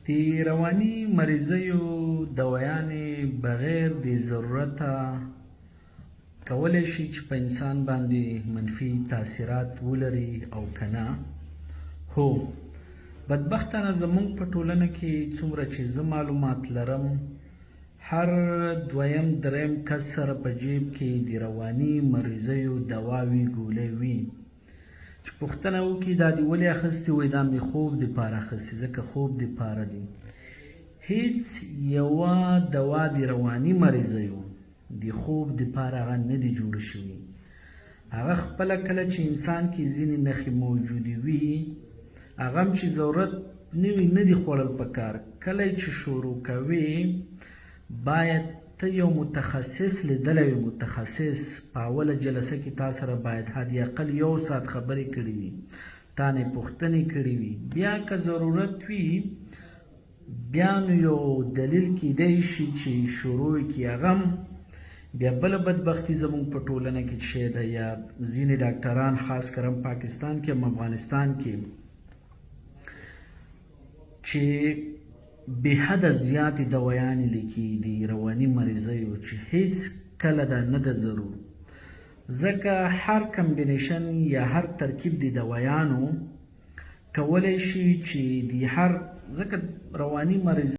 د رواني مریضیو دوايانې بغیر د ضرورته کولی شي چې په انسان باندې منفي تاثیرات ولري او کنه. هو، بدبختانه زمونږ په ټولنه کې څومره چې زه معلومات لرم، هر دویم دریم کس سره په جیب کې د رواني مریضیو دواوې ګولۍ وي. چې پوښتنه وکړي دا دې ولې اخیستې، وایي دا مې خوب دپاره اخیستې، ځکه خوب دپاره دي. هیڅ یوه دوا د رواني مریضیو د خوب دپاره هغه نه دي جوړه شوي. هغه خپله کله چې انسان کې ځینې نښې موجودې وي، هغه هم چې ضرورت نه وي نه دي خوړل پکار. کله چې شروع کوي باید ته یو متخصص لیدلی وي. متخصص په اوله جلسه کې تا سره باید حد اقل 1 ساعت خبرې کړي وي، تا نه پوښتنې کړي وي. بیا که ضرورت وي بیا نو یو دلیل کیدی شي چې شروع کړي. هغه بیا بله بدبختي زموږ په ټولنه کې چې ده، یا ځینې ډاکټران خاص کرم پاکستان کې هم افغانستان کې چې بې حده زیاتې دوايانې لیکي د رواني مریضیو چې هیڅ کله ده نه ده ضرور. ځکه هر کمبینیشن یا هر ترکیب د دوايانو کولی شي چې د هر ځکه رواني مریض